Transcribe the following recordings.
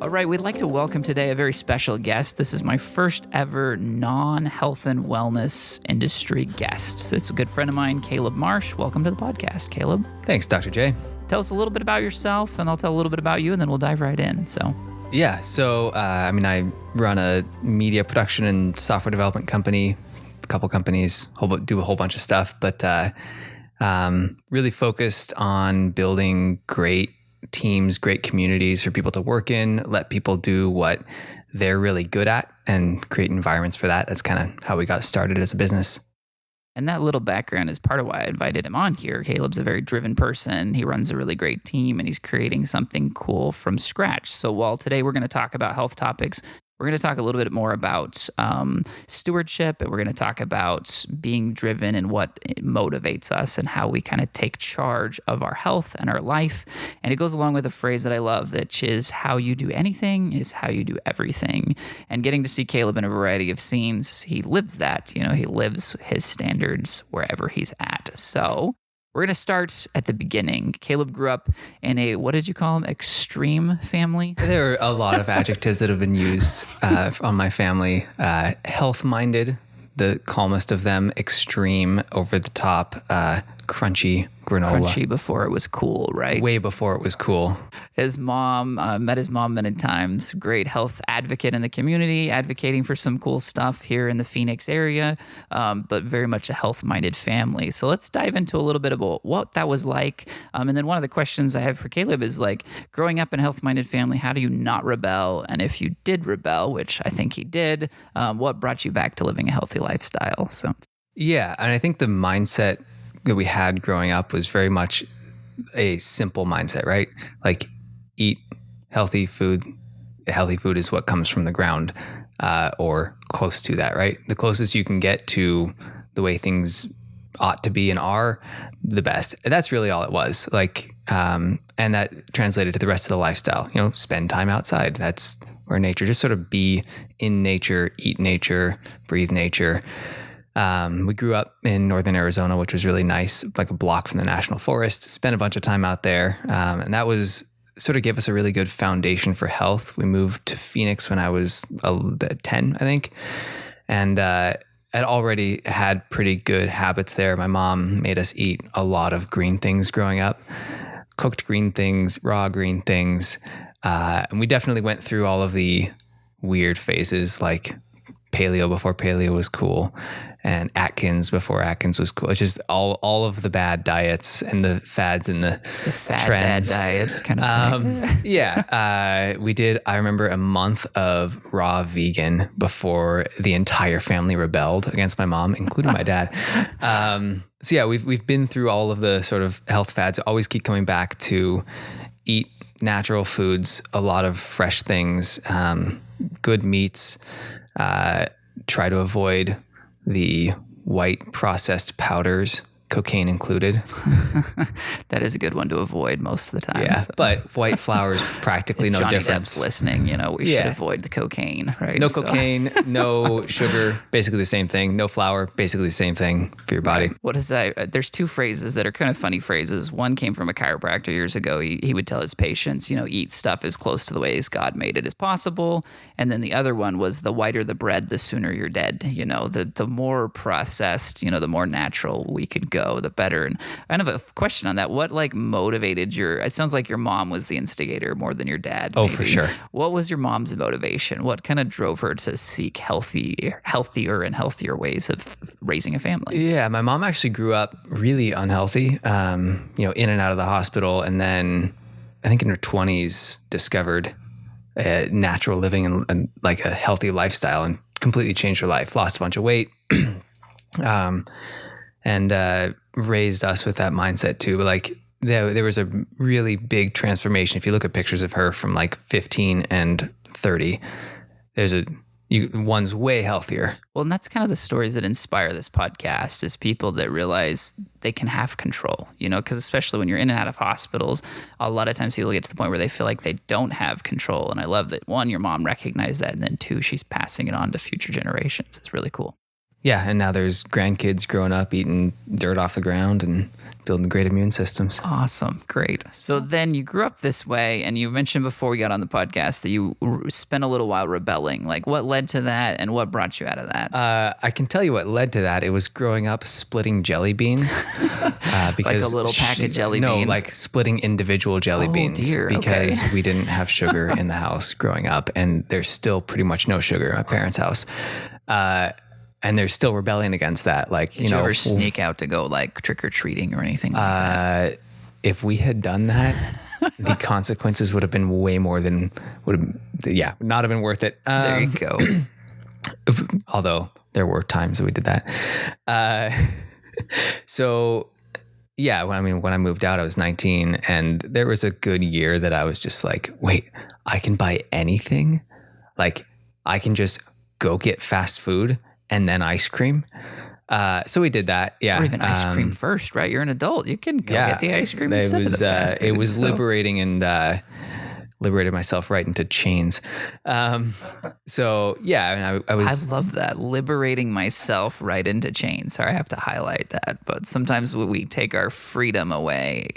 All right, we'd like to welcome today a very special guest. This is my first ever non-health and wellness industry guest. So it's a good friend of mine, Caleb Marsh. Welcome to the podcast, Caleb. Thanks, Dr. J. Tell us a little bit about yourself, and I'll tell a little bit about you, and then we'll dive right in. I run a media production and software development company, a couple companies, do a whole bunch of stuff, but really focused on building great teams, great communities for people to work in, let people do what they're really good at and create environments for that. That's kind of how we got started as a business. And that little background is part of why I invited him on here. Caleb's a very driven person. He runs a really great team, and he's creating something cool from scratch. So while today we're going to talk about health topics, we're going to talk a little bit more about stewardship, and we're going to talk about being driven and what motivates us and how we kind of take charge of our health and our life. And it goes along with a phrase that I love, which is how you do anything is how you do everything. And getting to see Caleb in a variety of scenes, he lives that. He lives his standards wherever he's at. So we're going to start at the beginning. Caleb grew up in a, what did you call him, extreme family? There are a lot of adjectives that have been used on my family. Health-minded, the calmest of them. Extreme, over the top, crunchy granola. Crunchy before it was cool, right? Way before it was cool. His mom, met his mom many times. Great health advocate in the community, advocating for some cool stuff here in the Phoenix area, but very much a health-minded family. So let's dive into a little bit about what that was like. And then one of the questions I have for Caleb is like, growing up in a health-minded family, how do you not rebel? And if you did rebel, which I think he did, what brought you back to living a healthy lifestyle? So, yeah, and I think the mindset that we had growing up was very much a simple mindset, right? Like, eat healthy food. Healthy food is what comes from the ground, or close to that, right? The closest you can get to the way things ought to be and are, the best. And that's really all it was. Like, and that translated to the rest of the lifestyle. Spend time outside. That's where nature, just sort of be in nature, eat nature, breathe nature. We grew up in northern Arizona, which was really nice, like a block from the national forest. Spent a bunch of time out there, and that was sort of gave us a really good foundation for health. We moved to Phoenix when I was 10, I think, and I'd already had pretty good habits there. My mom made us eat a lot of green things growing up, cooked green things, raw green things, and we definitely went through all of the weird phases, like paleo before paleo was cool, and Atkins before Atkins was cool. It's just all of the bad diets and the fads and the fad trends. Bad diets kind of thing. We did, I remember, a month of raw vegan before the entire family rebelled against my mom, including my dad. We've been through all of the sort of health fads. Always keep coming back to eat natural foods, a lot of fresh things, good meats, try to avoid the white processed powders, cocaine included. That is a good one to avoid most of the time. Yeah, so. But white flour is practically no Johnny difference. Depp's listening, we should avoid the cocaine, right? No cocaine, no sugar, basically the same thing. No flour, basically the same thing for your body. What is that? There's two phrases that are kind of funny phrases. One came from a chiropractor years ago. He would tell his patients, eat stuff as close to the ways God made it as possible. And then the other one was, the whiter the bread, the sooner you're dead. The more processed, the more natural we could go, the better. And I have a question on that. What motivated it sounds like your mom was the instigator more than your dad. Oh, maybe. for sure. What was your mom's motivation? What kind of drove her to seek healthier and healthier ways of raising a family? Yeah, my mom actually grew up really unhealthy, in and out of the hospital. And then I think in her 20s discovered natural living and like a healthy lifestyle, and completely changed her life. Lost a bunch of weight. And raised us with that mindset too. But there was a really big transformation. If you look at pictures of her from 15 and 30, one's way healthier. Well, and that's kind of the stories that inspire this podcast, is people that realize they can have control, because especially when you're in and out of hospitals, a lot of times people get to the point where they feel like they don't have control. And I love that, one, your mom recognized that, and then two, she's passing it on to future generations. It's really cool. Yeah, and now there's grandkids growing up eating dirt off the ground and building great immune systems. Awesome. Great. So then you grew up this way, and you mentioned before we got on the podcast that you spent a little while rebelling. Like, what led to that, and what brought you out of that? I can tell you what led to that. It was growing up splitting jelly beans. Because like a little pack of jelly beans? No, like splitting individual jelly beans. Dear. Because we didn't have sugar in the house growing up, and there's still pretty much no sugar at my parents' house. And they're still rebelling against that. Like, Did you ever sneak out to go like trick or treating or anything like that? If we had done that, the consequences would have been way more than not have been worth it. There you go. Although there were times that we did that. So yeah, when I moved out, I was 19, and there was a good year that I was just like, wait, I can buy anything? Like, I can just go get fast food and then ice cream. So we did that. Yeah. Or even ice cream first, right? You're an adult. You can go get the ice cream instead of the fast food. It was liberating, and liberated myself right into chains. So yeah, I was. I love that. Liberating myself right into chains. Sorry, I have to highlight that. But sometimes we take our freedom away,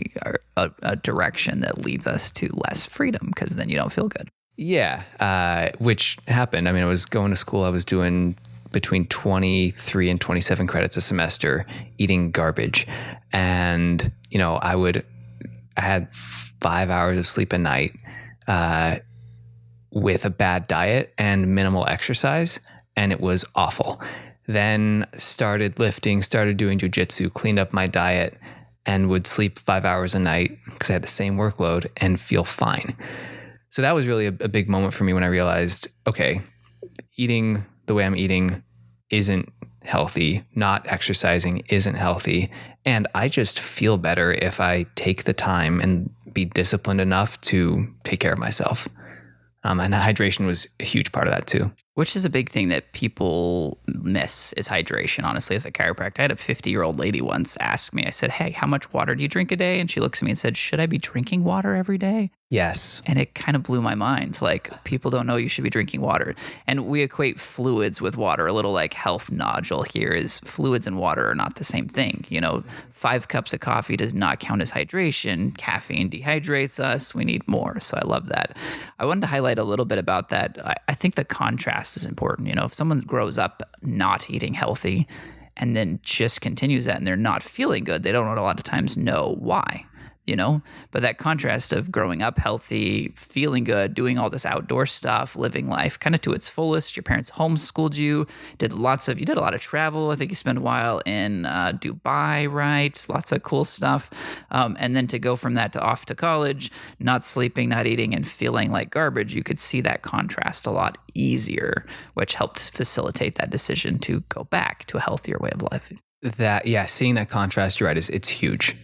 a direction that leads us to less freedom, because then you don't feel good. Yeah. Which happened. I mean, I was going to school. I was doing between 23 and 27 credits a semester, eating garbage. And, I had 5 hours of sleep a night, with a bad diet and minimal exercise. And it was awful. Then started lifting, started doing jujitsu, cleaned up my diet, and would sleep 5 hours a night because I had the same workload and feel fine. So that was really a big moment for me when I realized, okay, eating the way I'm eating isn't healthy, not exercising isn't healthy, and I just feel better if I take the time and be disciplined enough to take care of myself. And hydration was a huge part of that too. Which is a big thing that people miss, is hydration, honestly. As a chiropractor, I had a 50-year-old lady once ask me, I said, hey, how much water do you drink a day? And she looks at me and said, should I be drinking water every day? Yes. And it kind of blew my mind. Like, people don't know you should be drinking water. And we equate fluids with water. A little like health nodule here is fluids and water are not the same thing. 5 cups of coffee does not count as hydration. Caffeine dehydrates us. We need more. So I love that. I wanted to highlight a little bit about that. I think the contrast is important. If someone grows up not eating healthy and then just continues that and they're not feeling good, they don't a lot of times know why. But that contrast of growing up healthy, feeling good, doing all this outdoor stuff, living life kind of to its fullest. Your parents homeschooled you, you did a lot of travel. I think you spent a while in Dubai, right? Lots of cool stuff. And then to go from that to off to college, not sleeping, not eating, and feeling like garbage, you could see that contrast a lot easier, which helped facilitate that decision to go back to a healthier way of life. Seeing that contrast, you're right, it's huge.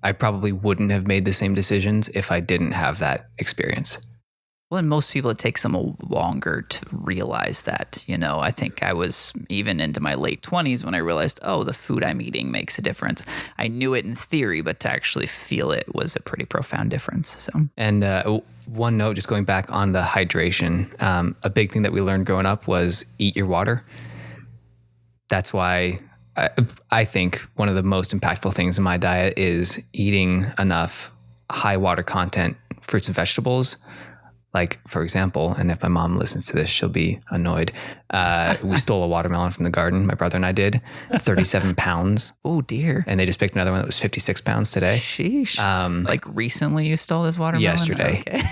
I probably wouldn't have made the same decisions if I didn't have that experience. Well, and most people, it takes them longer to realize that. I think I was even into my late 20s when I realized, the food I'm eating makes a difference. I knew it in theory, but to actually feel it was a pretty profound difference. So, and one note, just going back on the hydration, a big thing that we learned growing up was eat your water. That's why I think one of the most impactful things in my diet is eating enough high water content fruits and vegetables. Like, for example, and if my mom listens to this, she'll be annoyed. We stole a watermelon from the garden. My brother and I did 37 pounds. Oh dear. And they just picked another one that was 56 pounds today. Sheesh. Like recently you stole this watermelon? Yesterday. Okay.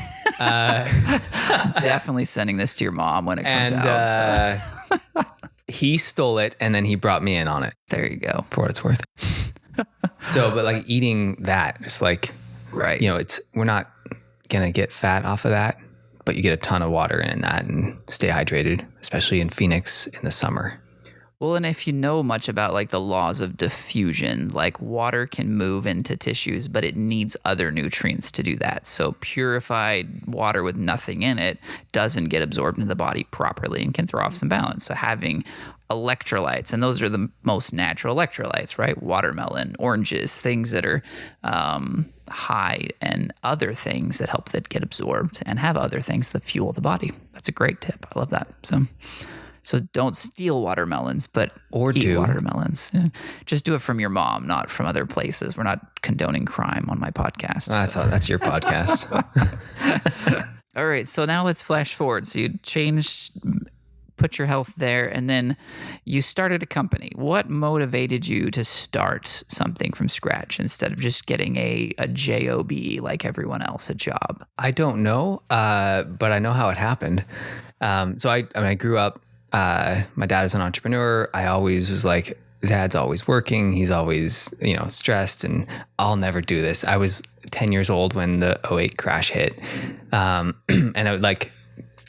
Definitely sending this to your mom when it comes out. So. He stole it and then he brought me in on it. There you go. For what it's worth. But like eating that, just like, right. We're not going to get fat off of that, but you get a ton of water in that and stay hydrated, especially in Phoenix in the summer. Well, and if you know much about like the laws of diffusion, like water can move into tissues, but it needs other nutrients to do that. So purified water with nothing in it doesn't get absorbed into the body properly and can throw off some balance. So having electrolytes, and those are the most natural electrolytes, right? Watermelon, oranges, things that are high, and other things that help that get absorbed and have other things that fuel the body. That's a great tip. I love that. So don't steal watermelons, but Or eat do. watermelons. Yeah. Just do it from your mom, not from other places. We're not condoning crime on my podcast. That's your podcast. All right, so now let's flash forward. So you changed, put your health there, and then you started a company. What motivated you to start something from scratch instead of just getting a job like everyone else, a job? I don't know, but I know how it happened. So I grew up. My dad is an entrepreneur. I always was like, Dad's always working. He's always stressed, and I'll never do this. I was 10 years old when the '08 crash hit, and I would like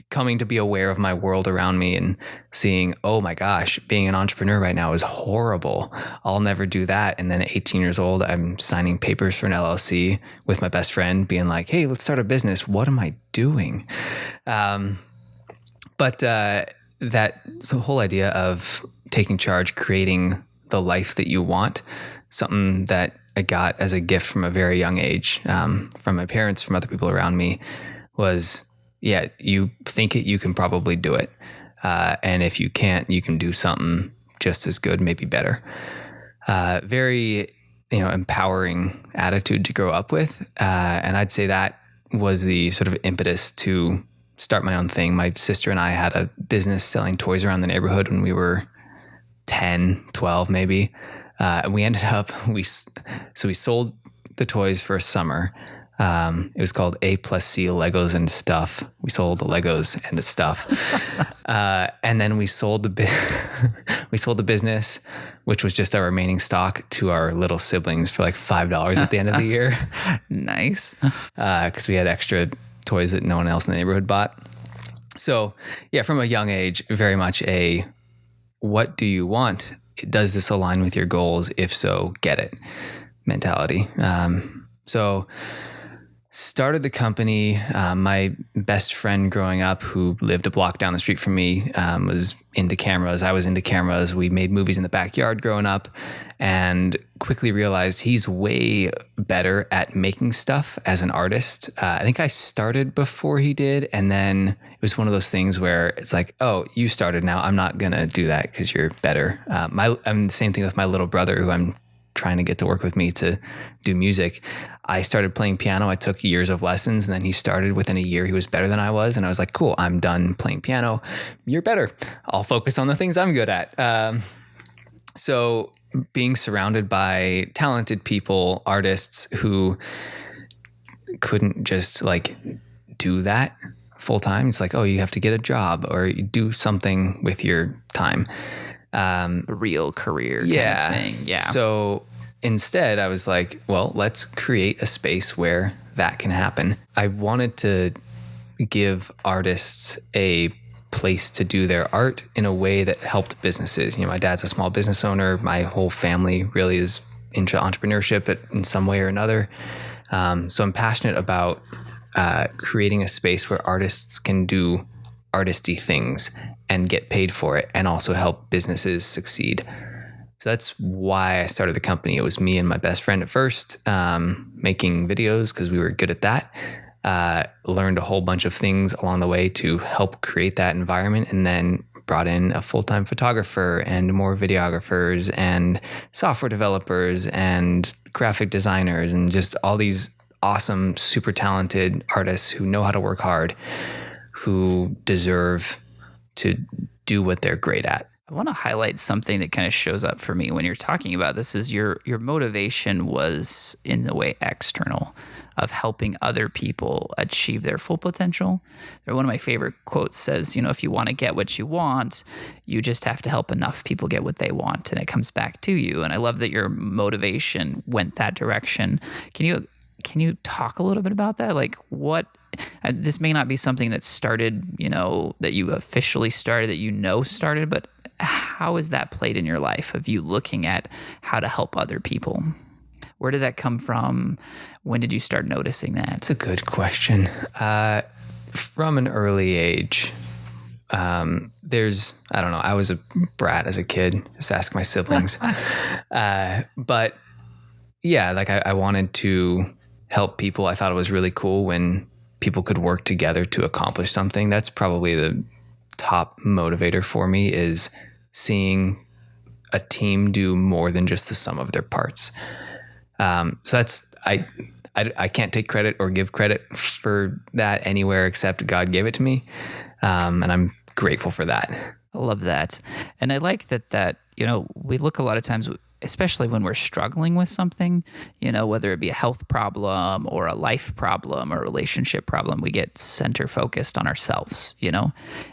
coming to be aware of my world around me and seeing, oh my gosh, being an entrepreneur right now is horrible. I'll never do that. And then at 18 years old, I'm signing papers for an LLC with my best friend being like, hey, let's start a business. What am I doing? But that whole idea of taking charge, creating the life that you want, something that I got as a gift from a very young age, from my parents, from other people around me, was, yeah, you think it, you can probably do it. And if you can't, you can do something just as good, maybe better. Very, empowering attitude to grow up with. And I'd say that was the sort of impetus to start my own thing. My sister and I had a business selling toys around the neighborhood when we were 10, 12 maybe. And we ended up, we sold the toys for a summer. It was called A+C Legos and Stuff. We sold the Legos and the stuff. And then we sold the business, which was just our remaining stock, to our little siblings for like $5 at the end of the year. Nice. Because we had extra toys that no one else in the neighborhood bought. So yeah, from a young age, very much a, what do you want? Does this align with your goals? If so, get it mentality. So started the company. My best friend growing up, who lived a block down the street from me, was into cameras. I was into cameras. We made movies in the backyard growing up, and quickly realized he's way better at making stuff as an artist. I think I started before he did, and then it was one of those things where it's like, oh, you started now. I'm not gonna do that because you're better. I'm the same thing with my little brother, who I'm trying to get to work with me to do music. I started playing piano. I took years of lessons, and then he started within a year. He was better than I was. And I was like, cool, I'm done playing piano. You're better. I'll focus on the things I'm good at. So being surrounded by talented people, artists who couldn't just like do that full time. It's like, oh, you have to get a job or you do something with your time. A real career kind of thing. Yeah. So instead, I was like, well, let's create a space where that can happen. I wanted to give artists a place to do their art in a way that helped businesses. My dad's a small business owner. My whole family really is into entrepreneurship in some way or another. So I'm passionate about creating a space where artists can do artisty things and get paid for it, and also help businesses succeed. So that's why I started the company. It was me and my best friend at first, making videos because we were good at that. Learned a whole bunch of things along the way to help create that environment, and then brought in a full-time photographer and more videographers and software developers and graphic designers and just all these awesome, super talented artists who know how to work hard, who deserve to do what they're great at. I want to highlight something that kind of shows up for me when you're talking about this is your motivation was in the way external of helping other people achieve their full potential. One of my favorite quotes says, if you want to get what you want, you just have to help enough people get what they want, and it comes back to you. And I love that your motivation went that direction. Can you talk a little bit about that? Like this may not be something that started, that you officially started, that started, but how has that played in your life of you looking at how to help other people? Where did that come from? When did you start noticing that? That's a good question. From an early age, I don't know, I was a brat as a kid. Just ask my siblings. But yeah, like I wanted to help people. I thought it was really cool when people could work together to accomplish something. That's probably the top motivator for me is seeing a team do more than just the sum of their parts. So that's, I can't take credit or give credit for that anywhere except God gave it to me. And I'm grateful for that. I love that. And I like that, we look a lot of times, especially when we're struggling with something, whether it be a health problem or a life problem or a relationship problem, we get center focused on ourselves,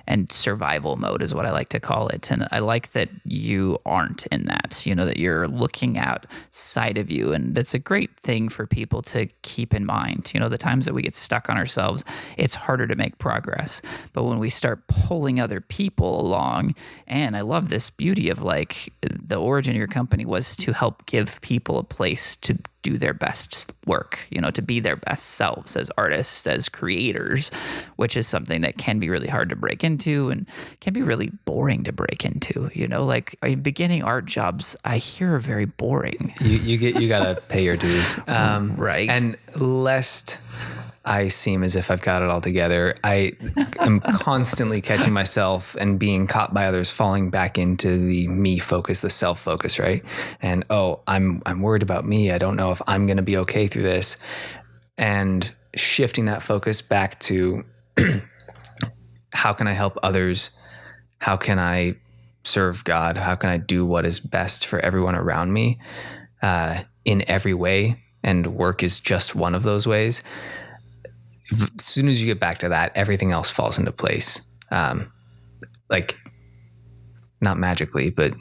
and survival mode is what I like to call it. And I like that you aren't in that, that you're looking outside of you. And that's a great thing for people to keep in mind. The times that we get stuck on ourselves, it's harder to make progress. But when we start pulling other people along, and I love this beauty of like the origin of your company was to help give people a place to do their best work, to be their best selves as artists, as creators, which is something that can be really hard to break into and can be really boring to break into. Like beginning art jobs, I hear are very boring. You gotta pay your dues, right? And lest I seem as if I've got it all together, I am constantly catching myself and being caught by others falling back into the me focus, the self focus, right? And I'm worried about me. I don't know if I'm going to be okay through this. And shifting that focus back to how can I help others? How can I serve God? How can I do what is best for everyone around me in every way? And work is just one of those ways. As soon as you get back to that, everything else falls into place. Like not magically, but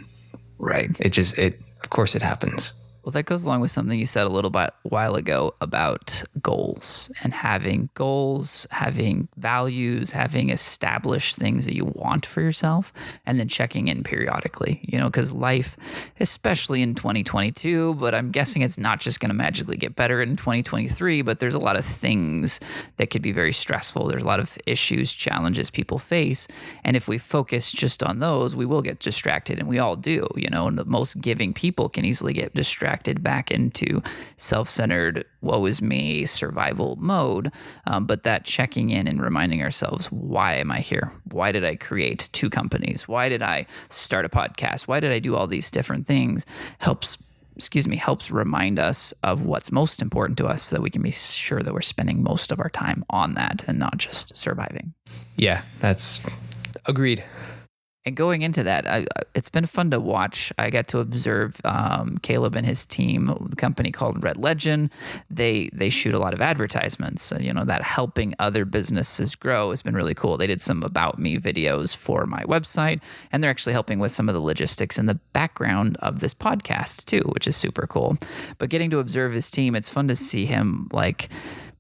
right. Of course it happens. Well, that goes along with something you said a little while ago about goals and having goals, having values, having established things that you want for yourself, and then checking in periodically, because life, especially in 2022, but I'm guessing it's not just going to magically get better in 2023, but there's a lot of things that could be very stressful. There's a lot of issues, challenges people face. And if we focus just on those, we will get distracted, and we all do, and the most giving people can easily get distracted back into self-centered, woe is me, survival mode. But that checking in and reminding ourselves, why am I here? Why did I create 2 companies? Why did I start a podcast? Why did I do all these different things? Helps remind us of what's most important to us so that we can be sure that we're spending most of our time on that and not just surviving. Yeah, that's agreed. And going into that, it's been fun to watch. I got to observe Caleb and his team, the company called Red Legend. They shoot a lot of advertisements. That helping other businesses grow has been really cool. They did some about me videos for my website, and they're actually helping with some of the logistics in the background of this podcast too, which is super cool. But getting to observe his team, it's fun to see him like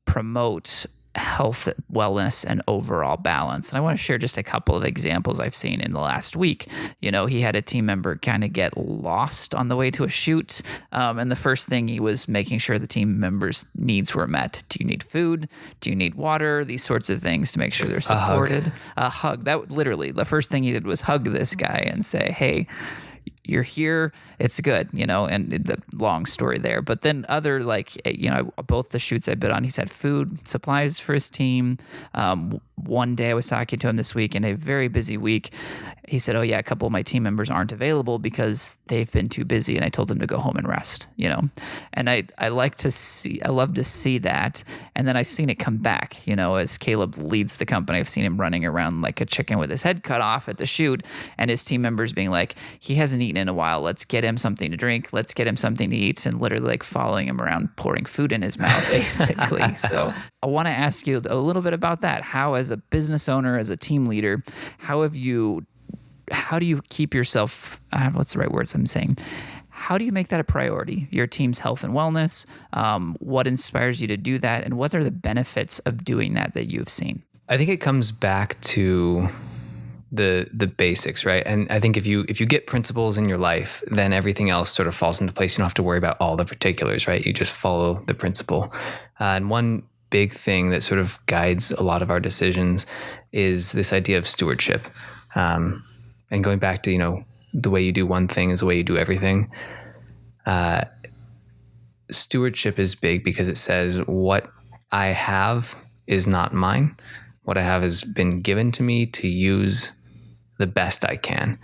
promote health, wellness, and overall balance. And I want to share just a couple of examples I've seen in the last week. He had a team member kind of get lost on the way to a shoot. And the first thing he was making sure the team members' needs were met. Do you need food? Do you need water? These sorts of things to make sure they're supported. A hug. That literally, the first thing he did was hug this guy and say, hey, you're here, it's good, and the long story there. But then other, both the shoots I've been on, he's had food, supplies for his team. One day I was talking to him this week in a very busy week. He said, oh yeah, a couple of my team members aren't available because they've been too busy, and I told them to go home and rest, and I love to see that. And then I've seen it come back, as Caleb leads the company. I've seen him running around like a chicken with his head cut off at the shoot, and his team members being like, he hasn't eaten in a while, let's get him something to drink, let's get him something to eat, and literally like following him around, pouring food in his mouth basically. So I want to ask you a little bit about that. How, as a business owner, as a team leader, how do you keep yourself, what's the right words I'm saying? How do you make that a priority, your team's health and wellness? What inspires you to do that? And what are the benefits of doing that you've seen? I think it comes back to the basics, right? And I think if you get principles in your life, then everything else sort of falls into place. You don't have to worry about all the particulars, right? You just follow the principle. And one big thing that sort of guides a lot of our decisions is this idea of stewardship. And going back to, the way you do one thing is the way you do everything. Stewardship is big because it says what I have is not mine. What I have has been given to me to use the best I can.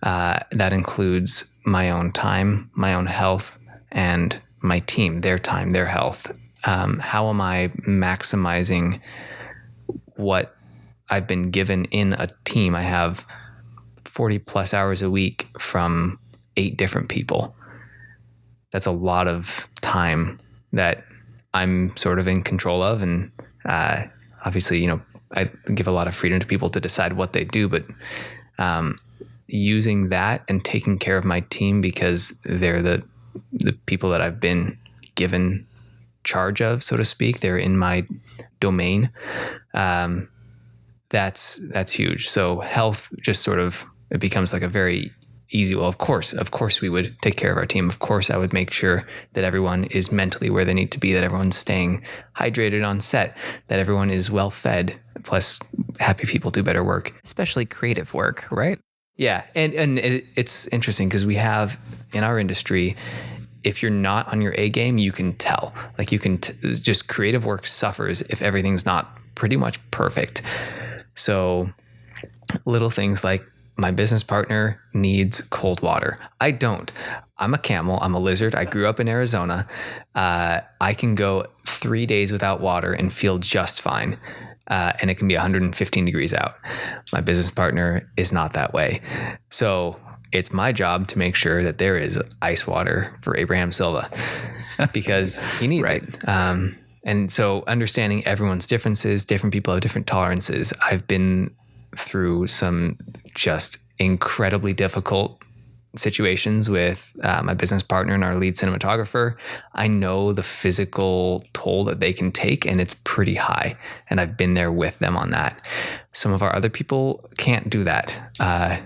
That includes my own time, my own health, and my team, their time, their health. How am I maximizing what I've been given in a team? I have 40 plus hours a week from 8 different people. That's a lot of time that I'm sort of in control of. And obviously, I give a lot of freedom to people to decide what they do, but using that and taking care of my team because they're the people that I've been given charge of, so to speak. They're in my domain. That's huge. So health just sort of, it becomes like a very easy, well, of course we would take care of our team. Of course I would make sure that everyone is mentally where they need to be, that everyone's staying hydrated on set, that everyone is well fed. Plus, happy people do better work. Especially creative work, right? Yeah. And it's interesting because we have in our industry, if you're not on your A game, you can tell. Like you can just creative work suffers if everything's not pretty much perfect. So little things like my business partner needs cold water. I don't. I'm a camel. I'm a lizard. I grew up in Arizona. I can go 3 days without water and feel just fine. And it can be 115 degrees out. My business partner is not that way. So it's my job to make sure that there is ice water for Abraham Silva because he needs right. it. And so understanding everyone's differences, different people have different tolerances. I've been through some just incredibly difficult situations with my business partner and our lead cinematographer. I know the physical toll that they can take, and it's pretty high. And I've been there with them on that. Some of our other people can't do that. And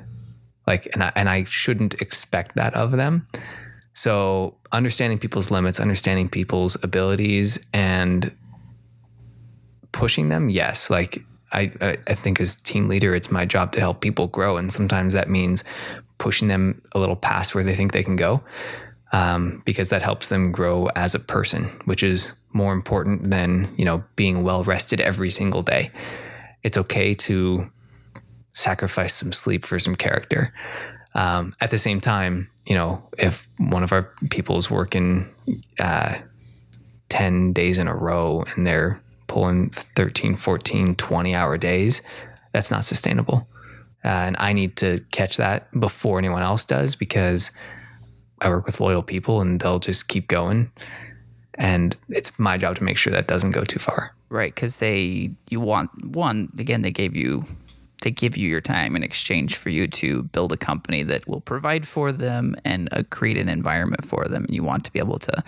I shouldn't expect that of them. So understanding people's limits, understanding people's abilities, and pushing them, yes. Like I think as team leader, it's my job to help people grow, and sometimes that means pushing them a little past where they think they can go, because that helps them grow as a person, which is more important than being well rested every single day. It's okay to sacrifice some sleep for some character. At the same time, if one of our people's working 10 days in a row and they're pulling 13, 14, 20-hour days, that's not sustainable. And I need to catch that before anyone else does, because I work with loyal people and they'll just keep going. And it's my job to make sure that doesn't go too far. Right. Because they give you your time in exchange for you to build a company that will provide for them and create an environment for them. And you want to be able to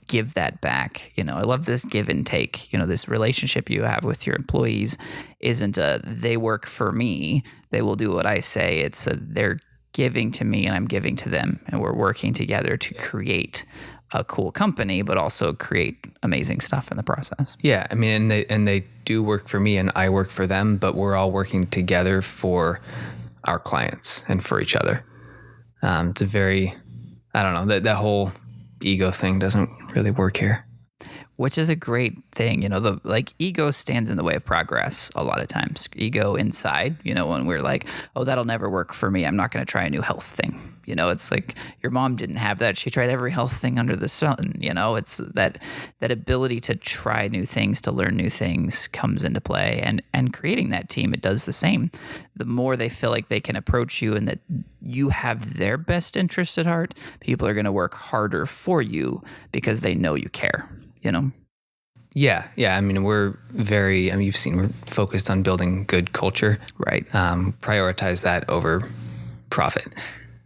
give that back. I love this give and take. This relationship you have with your employees isn't they work for me, they will do what I say. It's they're giving to me and I'm giving to them, and we're working together to create a cool company, but also create amazing stuff in the process. Yeah, I mean, and they do work for me and I work for them, but we're all working together for our clients and for each other. It's a very, I don't know, that whole ego thing doesn't really work here. Which is a great thing. Ego stands in the way of progress a lot of times. Ego inside, when we're like, oh, that'll never work for me, I'm not going to try a new health thing. It's like your mom didn't have that. She tried every health thing under the sun. It's that ability to try new things, to learn new things comes into play. And creating that team, it does the same. The more they feel like they can approach you and that you have their best interest at heart, people are going to work harder for you because they know you care. Yeah. I mean, you've seen, we're focused on building good culture, right? Prioritize that over profit.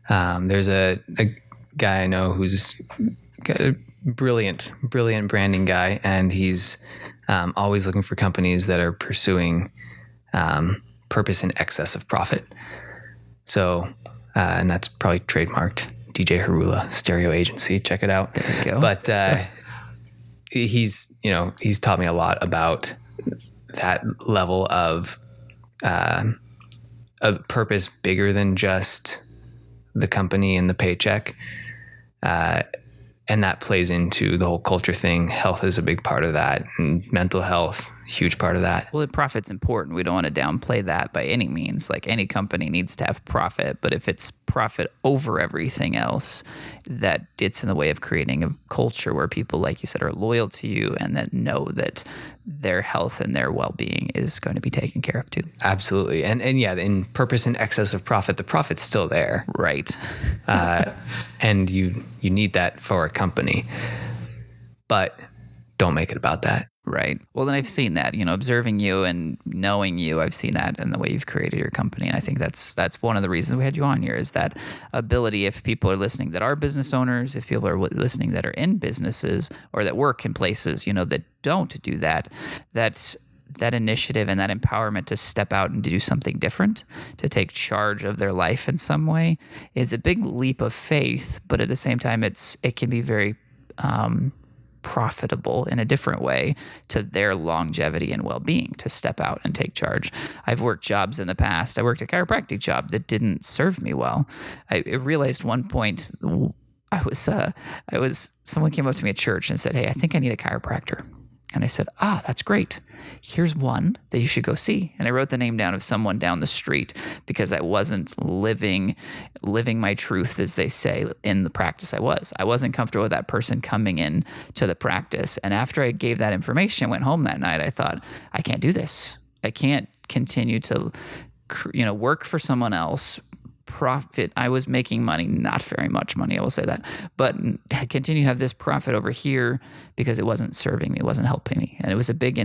There's a guy I know who's got a brilliant branding guy, and he's always looking for companies that are pursuing purpose in excess of profit. So, and that's probably trademarked. DJ Harula Stereo Agency, check it out. There you go. But he's taught me a lot about that level of a purpose bigger than just the company and the paycheck. And that plays into the whole culture thing. Health is a big part of that, and mental health, huge part of that. Well, the profit's important. We don't want to downplay that by any means. Like any company needs to have profit, but if it's profit over everything else, that gets in the way of creating a culture where people, like you said, are loyal to you and that know that their health and their well-being is going to be taken care of too. Absolutely. And yeah, in purpose in excess of profit, the profit's still there. Right. And you need that for a company, but don't make it about that. Right. Well, then I've seen that, observing you and knowing you, I've seen that in the way you've created your company. And I think that's one of the reasons we had you on here, is that ability. If people are listening that are business owners, if people are listening that are in businesses or that work in places, that don't do that, that's that initiative and that empowerment to step out and to do something different, to take charge of their life in some way, is a big leap of faith. But at the same time, it can be very profitable in a different way to their longevity and well-being, to step out and take charge. I've worked jobs in the past. I worked a chiropractic job that didn't serve me well. I realized one point someone came up to me at church and said, "Hey, I think I need a chiropractor." And I said, "That's great. Here's one that you should go see." And I wrote the name down of someone down the street because I wasn't living my truth, as they say, in the practice I was. I wasn't comfortable with that person coming in to the practice. And after I gave that information, went home that night, I thought, I can't do this. I can't continue to, work for someone else, profit. I was making money, not very much money, I will say that, but I continue to have this profit over here because it wasn't serving me, it wasn't helping me. And it was a big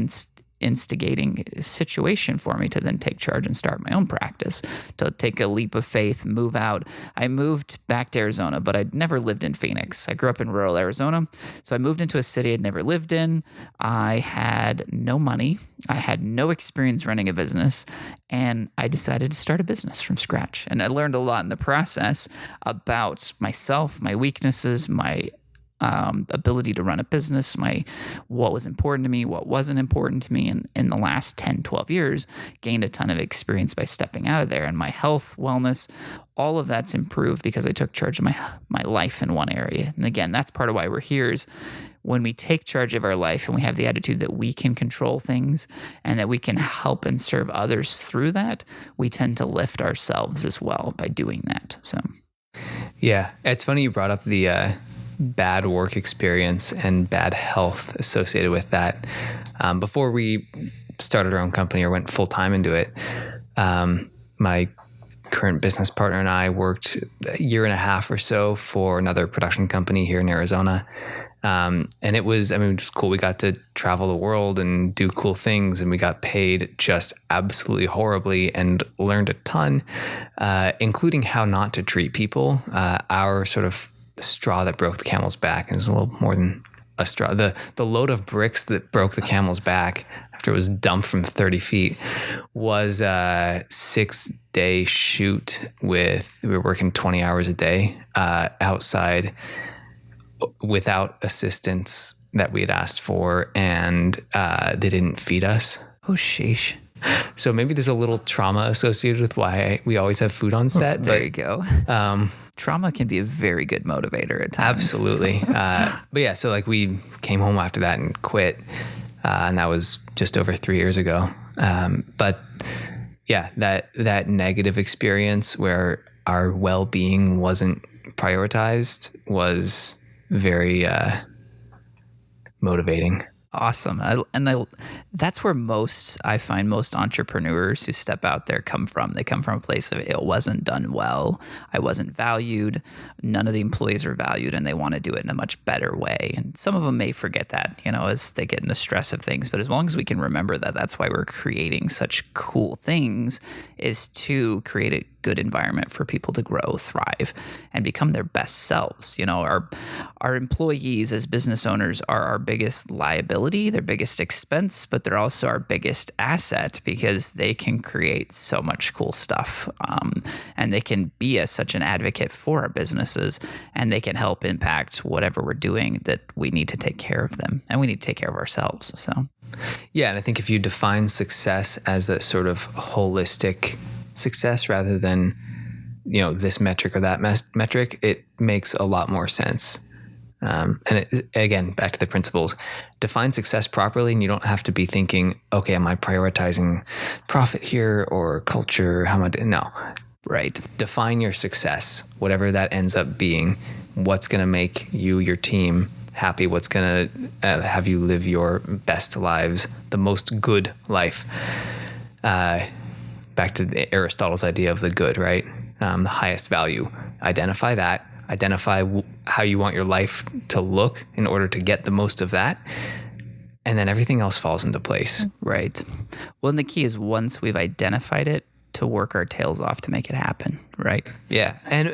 instigating situation for me to then take charge and start my own practice, to take a leap of faith, move out. I moved back to Arizona, but I'd never lived in Phoenix. I grew up in rural Arizona, so I moved into a city I'd never lived in. I had no money. I had no experience running a business, and I decided to start a business from scratch. And I learned a lot in the process about myself, my weaknesses, my ability to run a business, what was important to me, what wasn't important to me. And in the last 10, 12 years, gained a ton of experience by stepping out of there. And my health, wellness, all of that's improved because I took charge of my life in one area. And again, that's part of why we're here, is when we take charge of our life and we have the attitude that we can control things and that we can help and serve others through that, we tend to lift ourselves as well by doing that. So, yeah, it's funny you brought up the bad work experience and bad health associated with that. Before we started our own company or went full time into it, my current business partner and I worked a year and a half or so for another production company here in Arizona. And it was cool. We got to travel the world and do cool things, and we got paid just absolutely horribly and learned a ton, including how not to treat people. Our sort of straw that broke the camel's back, and it was a little more than a straw. The load of bricks that broke the camel's back after it was dumped from 30 feet was a 6-day shoot we were working 20 hours a day outside without assistance that we had asked for, and they didn't feed us. oh sheesh. So maybe there's a little trauma associated with why we always have food on set. There you go. Trauma can be a very good motivator at times. Absolutely. But yeah, so we came home after that and quit. And that was just over 3 years ago. But yeah, that negative experience where our well-being wasn't prioritized was very motivating. Awesome. That's where I find most entrepreneurs who step out there come from. They come from a place of, it wasn't done well. I wasn't valued. None of the employees are valued, and they want to do it in a much better way. And some of them may forget that, as they get in the stress of things. But as long as we can remember that, that's why we're creating such cool things, is to create a good environment for people to grow, thrive, and become their best selves. Our employees as business owners are our biggest liability, their biggest expense, but they're also our biggest asset because they can create so much cool stuff. And they can be such an advocate for our businesses, and they can help impact whatever we're doing, that we need to take care of them and we need to take care of ourselves. So, yeah. And I think if you define success as that sort of holistic success rather than this metric or that metric, it makes a lot more sense. Again, back to the principles, define success properly, and you don't have to be thinking, okay, am I prioritizing profit here or culture? How am I doing? No. Right. Define your success, whatever that ends up being. What's going to make you, your team happy? What's going to have you live your best lives, the most good life? Back to Aristotle's idea of the good, right? The highest value. Identify that. Identify how you want your life to look in order to get the most of that. And then everything else falls into place. Right. Well, and the key is once we've identified it, to work our tails off to make it happen. Right. Yeah. And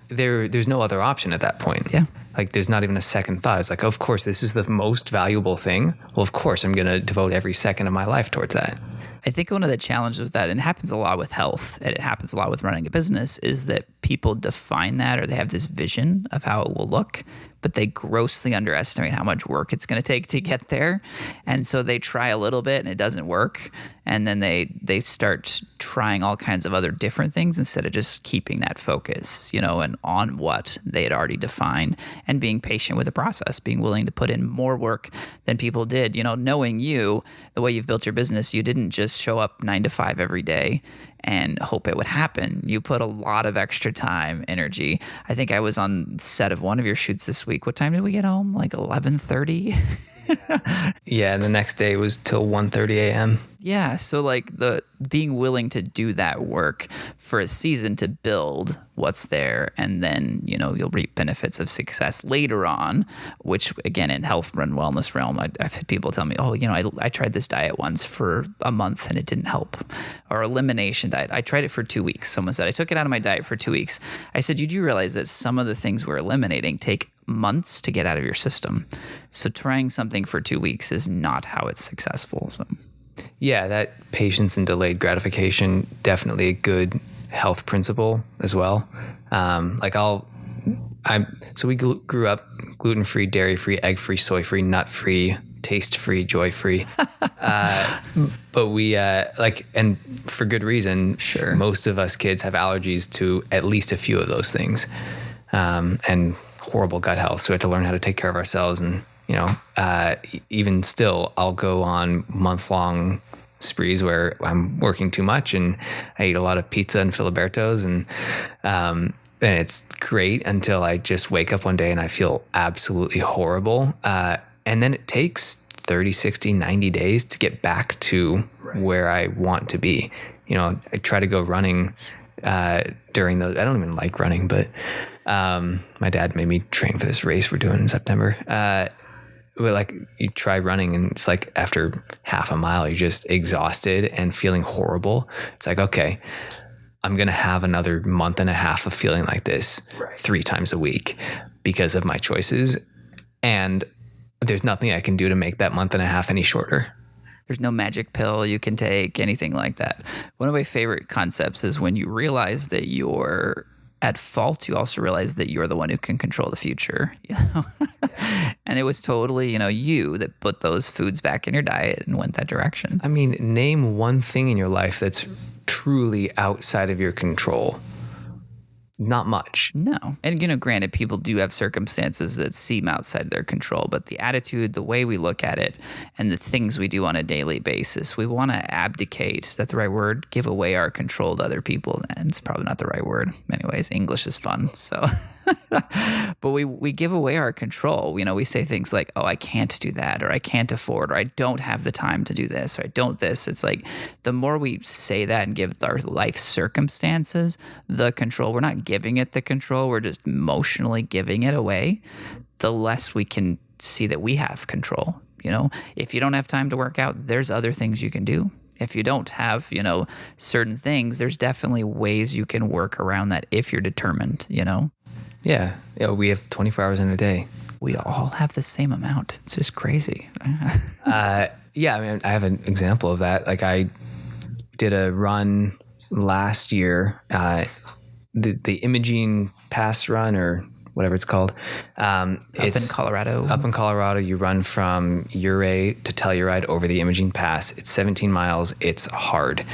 there's no other option at that point. Yeah. Like there's not even a second thought. It's like, of course, this is the most valuable thing. Well, of course, I'm going to devote every second of my life towards that. I think one of the challenges with that, and it happens a lot with health, and it happens a lot with running a business, is that people define that, or they have this vision of how it will look, but they grossly underestimate how much work it's going to take to get there. And so they try a little bit and it doesn't work. And then they start trying all kinds of other different things instead of just keeping that focus, and on what they had already defined, and being patient with the process, being willing to put in more work than people did. Knowing you, the way you've built your business, you didn't just show up 9 to 5 every day and hope it would happen. You put a lot of extra time, energy. I think I was on set of one of your shoots this week. What time did we get home? Like 11:30? Yeah, and the next day was till 1:30 a.m. Yeah, so like the being willing to do that work for a season to build what's there, and then you'll reap benefits of success later on. Which again, in health and wellness realm, I've had people tell me, "Oh, I tried this diet once for a month and it didn't help," or elimination diet. I tried it for 2 weeks. Someone said I took it out of my diet for 2 weeks. I said, you do realize that some of the things we're eliminating take months to get out of your system. So trying something for 2 weeks is not how it's successful. So. Yeah, that patience and delayed gratification, definitely a good health principle as well. So we grew up gluten-free, dairy-free, egg-free, soy-free, nut-free, taste-free, joy-free. But we and for good reason. Sure. Most of us kids have allergies to at least a few of those things, and horrible gut health. So we have to learn how to take care of ourselves. And even still, I'll go on month-long sprees where I'm working too much and I eat a lot of pizza and Filibertos, and it's great until I just wake up one day and I feel absolutely horrible. And then it takes 30, 60, 90 days to get back to where I want to be. I try to go running during those. I don't even like running, but my dad made me train for this race we're doing in September. But you try running and it's like after half a mile, you're just exhausted and feeling horrible. It's like, okay, I'm going to have another month and a half of feeling like this 3 times a week because of my choices. And there's nothing I can do to make that month and a half any shorter. There's no magic pill you can take, anything like that. One of my favorite concepts is when you realize that you're at fault, you also realize that you're the one who can control the future. And it was totally, you that put those foods back in your diet and went that direction. I mean, name one thing in your life that's truly outside of your control. Not much. No. And, granted, people do have circumstances that seem outside their control, but the attitude, the way we look at it, and the things we do on a daily basis, we want to abdicate. Is that the right word? Give away our control to other people. And it's probably not the right word. Anyways, English is fun. So, but we give away our control. We say things like, oh, I can't do that, or I can't afford, or I don't have the time to do this, or I don't this. It's like the more we say that and give our life circumstances the control, we're not giving it the control, we're just emotionally giving it away, the less we can see that we have control. If you don't have time to work out, there's other things you can do. If you don't have, certain things, there's definitely ways you can work around that if you're determined, Yeah, we have 24 hours in a day. We all have the same amount. It's just crazy. Yeah, I mean, I have an example of that. I did a run last year, the Imogene Pass run, or whatever it's called. It's in Colorado. Up in Colorado, you run from Ouray to Telluride over the Imogene Pass. It's 17 miles. It's hard.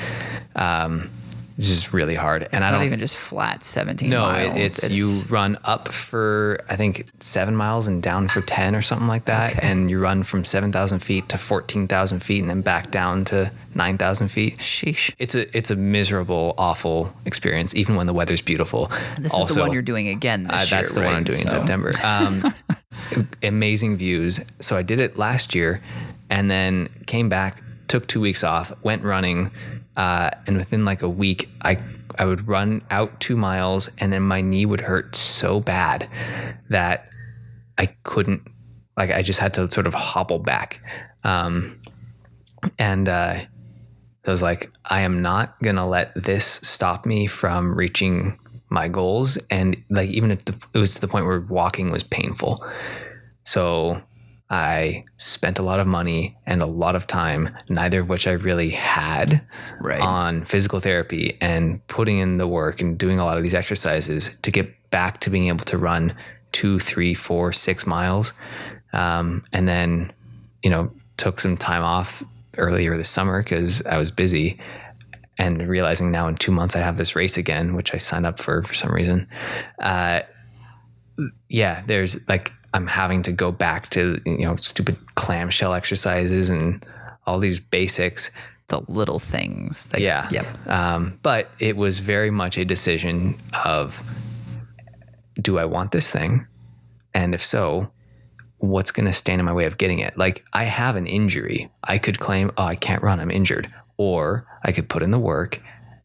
It's just really hard. It's not even just flat 17 no, miles. it's you run up for, I think, 7 miles and down for 10 or something like that. Okay. And you run from 7,000 feet to 14,000 feet and then back down to 9,000 feet. Sheesh. It's a miserable, awful experience, even when the weather's beautiful. And this is the one you're doing again this year, That's the right? one I'm doing in September. Amazing views. So I did it last year and then came back, took 2 weeks off, went running. And within like a week, I would run out 2 miles and then my knee would hurt so bad that I couldn't, like, I just had to sort of hobble back. I was like, I am not going to let this stop me from reaching my goals. And like, even if it was to the point where walking was painful. So I spent a lot of money and a lot of time, neither of which I really had, on physical therapy and putting in the work and doing a lot of these exercises to get back to being able to run 2, 3, 4, 6 miles. And then, took some time off earlier this summer because I was busy, and realizing now in 2 months I have this race again, which I signed up for some reason. There's like, I'm having to go back to, stupid clamshell exercises and all these basics. The little things. Yep. But it was very much a decision of, do I want this thing? And if so, what's going to stand in my way of getting it? Like, I have an injury. I could claim, I can't run, I'm injured. Or I could put in the work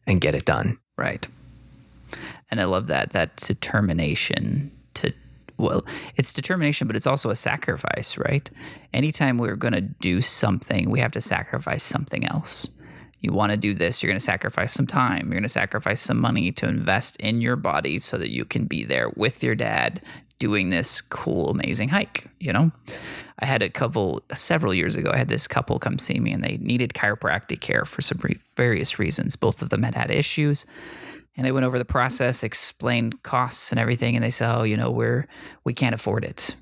and get it done. Right. And I love that determination it's determination, but it's also a sacrifice, right? Anytime we're going to do something, we have to sacrifice something else. You want to do this, you're going to sacrifice some time. You're going to sacrifice some money to invest in your body so that you can be there with your dad doing this cool, amazing hike, I had several years ago, I had this couple come see me and they needed chiropractic care for some various reasons. Both of them had issues. And I went over the process, explained costs and everything, and they said, we can't afford it.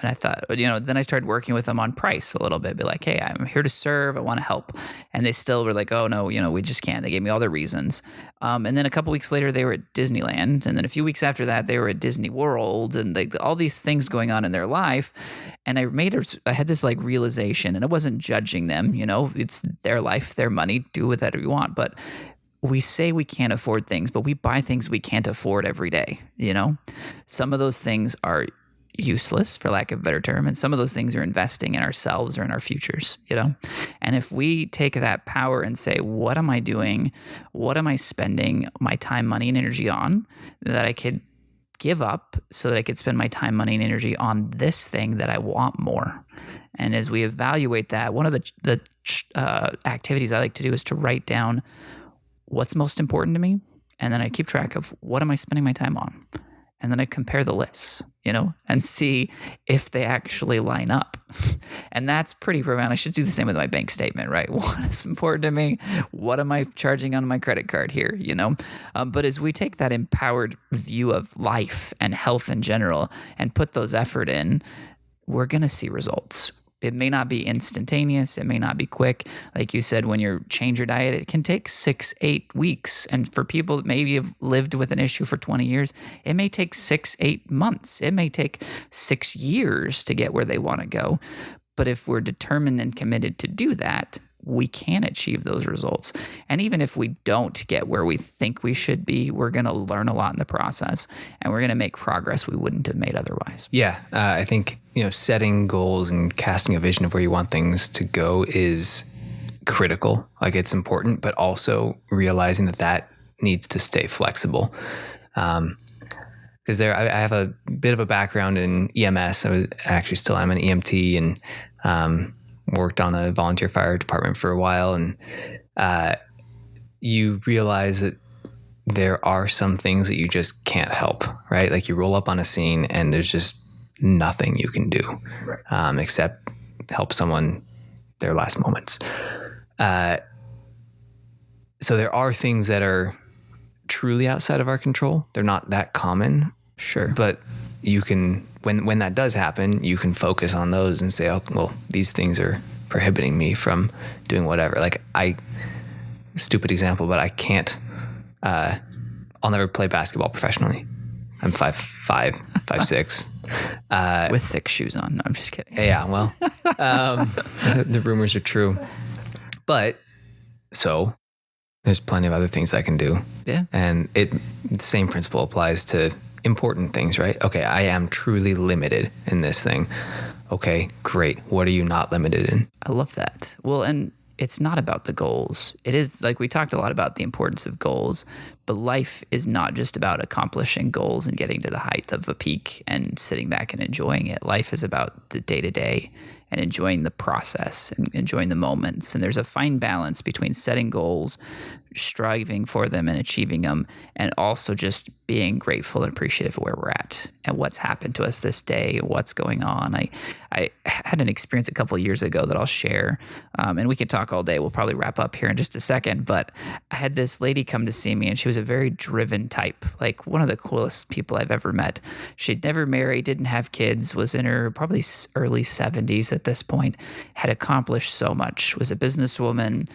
And I thought, then I started working with them on price a little bit, be like, hey, I'm here to serve, I want to help. And they still were like, oh no, we just can't. They gave me all their reasons. And then a couple weeks later, they were at Disneyland. And then a few weeks after that, they were at Disney World, and all these things going on in their life. And I had this like realization, and I wasn't judging them, it's their life, their money, do with that if you want. But we say we can't afford things, but we buy things we can't afford every day. Some of those things are useless, for lack of a better term, and some of those things are investing in ourselves or in our futures. And if we take that power and say, what am I doing? What am I spending my time, money, and energy on that I could give up so that I could spend my time, money, and energy on this thing that I want more? And as we evaluate that, one of the activities I like to do is to write down what's most important to me. And then I keep track of what am I spending my time on? And then I compare the lists, and see if they actually line up. And that's pretty profound. I should do the same with my bank statement, right? What is important to me? What am I charging on my credit card here, But as we take that empowered view of life and health in general and put those effort in, we're going to see results. It may not be instantaneous. It may not be quick. Like you said, when you change your diet, it can take 6-8 weeks. And for people that maybe have lived with an issue for 20 years, it may take 6-8 months. It may take 6 years to get where they want to go. But if we're determined and committed to do that, we can achieve those results. And even if we don't get where we think we should be, we're going to learn a lot in the process, and we're going to make progress we wouldn't have made otherwise. Yeah. I think, setting goals and casting a vision of where you want things to go is critical. Like, it's important, but also realizing that needs to stay flexible. Because I have a bit of a background in EMS. I actually still am an EMT, and worked on a volunteer fire department for a while. And you realize that there are some things that you just can't help, right? Like, you roll up on a scene and there's just nothing you can do, except help someone their last moments. So there are things that are truly outside of our control. They're not that common. Sure. But you can, when that does happen, you can focus on those and say, oh, well, these things are prohibiting me from doing whatever. Like, stupid example, but I can't I'll never play basketball professionally. I'm 5'5", 5'6". With thick shoes on. No, I'm just kidding. Yeah, well, the rumors are true. But so there's plenty of other things I can do. Yeah. And the same principle applies to important things, right? Okay, I am truly limited in this thing. Okay, great. What are you not limited in? I love that. Well, and it's not about the goals. It is like we talked a lot about the importance of goals, but life is not just about accomplishing goals and getting to the height of a peak and sitting back and enjoying it. Life is about the day to day and enjoying the process and enjoying the moments. And there's a fine balance between setting goals, striving for them and achieving them, and also just being grateful and appreciative of where we're at and what's happened to us this day, what's going on. I had an experience a couple of years ago that I'll share, and we could talk all day. We'll probably wrap up here in just a second, but I had this lady come to see me, and she was a very driven type, like one of the coolest people I've ever met. She'd never married, didn't have kids, was in her probably early 70s at this point, had accomplished so much, was a businesswoman,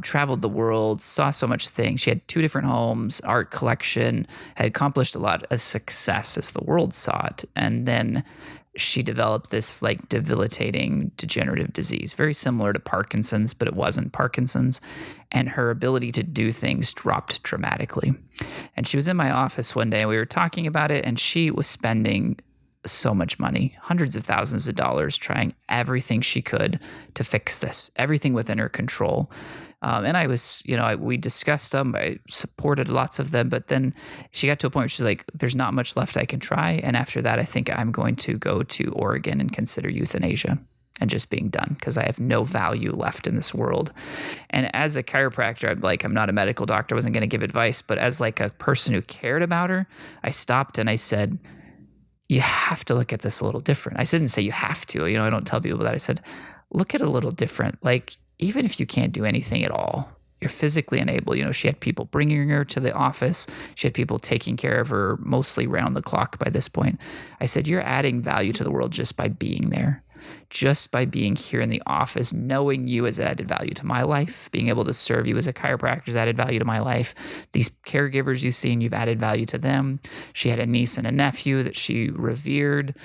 traveled the world, saw so much things. She had 2 different homes, art collection, had accomplished a lot of success as the world saw it. And then she developed this like debilitating degenerative disease, very similar to Parkinson's, but it wasn't Parkinson's. And her ability to do things dropped dramatically. And she was in my office one day and we were talking about it, and she was spending so much money, hundreds of thousands of dollars, trying everything she could to fix this, everything within her control. And I was, we discussed them. I supported lots of them. But then she got to a point where she's like, there's not much left I can try. And after that, I think I'm going to go to Oregon and consider euthanasia and just being done because I have no value left in this world. And as a chiropractor, I'm not a medical doctor, I wasn't going to give advice. But as like a person who cared about her, I stopped and I said, you have to look at this a little different. I didn't say you have to, I don't tell people that. I said, look at it a little different. Like, even if you can't do anything at all, you're physically unable. She had people bringing her to the office. She had people taking care of her mostly round the clock by this point. I said, you're adding value to the world just by being there. Just by being here in the office, knowing you has added value to my life. Being able to serve you as a chiropractor has added value to my life. These caregivers you've seen, you've added value to them. She had a niece and a nephew that she revered.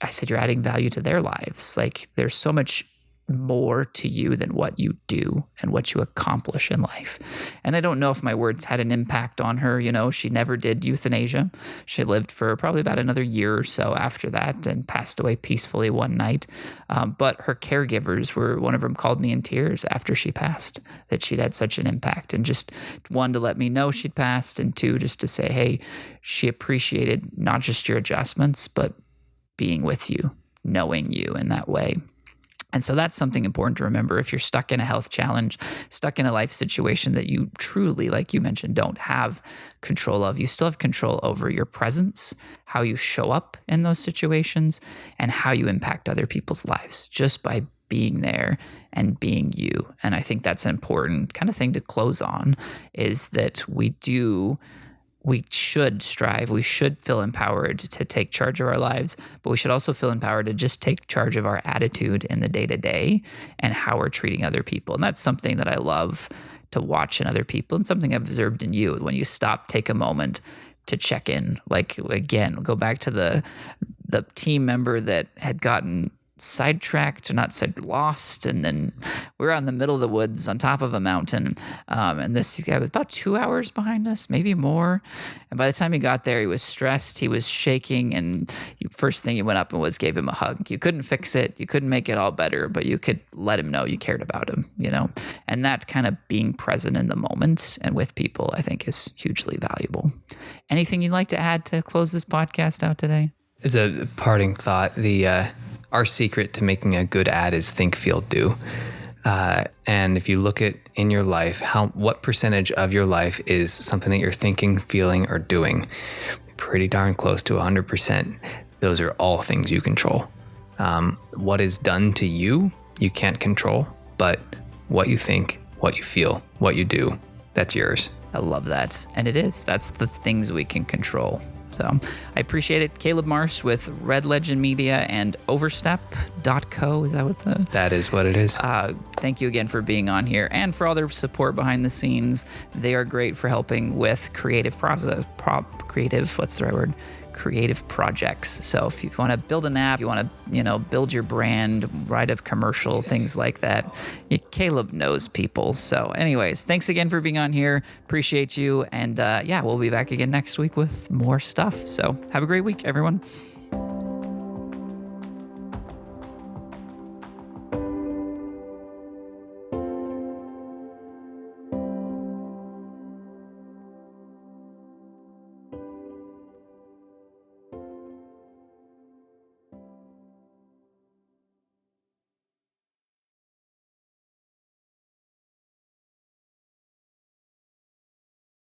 I said, you're adding value to their lives. Like, there's so much more to you than what you do and what you accomplish in life. And I don't know if my words had an impact on her. She never did euthanasia. She lived for probably about another year or so after that and passed away peacefully one night. But her caregivers one of them called me in tears after she passed, that she'd had such an impact. And just 1, to let me know she'd passed, and 2, just to say, hey, she appreciated not just your adjustments, but being with you, knowing you in that way. And so that's something important to remember. If you're stuck in a health challenge, stuck in a life situation that you truly, like you mentioned, don't have control of, you still have control over your presence, how you show up in those situations, and how you impact other people's lives just by being there and being you. And I think that's an important kind of thing to close on, is that we should strive, we should feel empowered to take charge of our lives, but we should also feel empowered to just take charge of our attitude in the day-to-day and how we're treating other people. And that's something that I love to watch in other people, and something I've observed in you. When you stop, take a moment to check in, like, again, go back to the team member that had gotten sidetracked, lost, and then we were out in the middle of the woods on top of a mountain, and this guy was about 2 hours behind us, maybe more, and by the time he got there, he was stressed, he was shaking, and first thing he went up and gave him a hug. You couldn't fix it, you couldn't make it all better, but you could let him know you cared about him, and that kind of being present in the moment and with people, I think, is hugely valuable. Anything you'd like to add to close this podcast out today? As a parting thought, our secret to making a good ad is think, feel, do. And if you look at in your life, what percentage of your life is something that you're thinking, feeling, or doing? Pretty darn close to 100%. Those are all things you control. What is done to you, you can't control, but what you think, what you feel, what you do, that's yours. I love that. And it is. That's the things we can control. So I appreciate it. Caleb Marsh with Red Legend Media and Overstep.co. Is that what the... That is what it is. Thank you again for being on here and for all their support behind the scenes. They are great for helping with creative projects. So if you want to build an app, you want to, build your brand, write a commercial, things like that, Caleb knows people. So anyways, thanks again for being on here. Appreciate you. And we'll be back again next week with more stuff. So have a great week, everyone.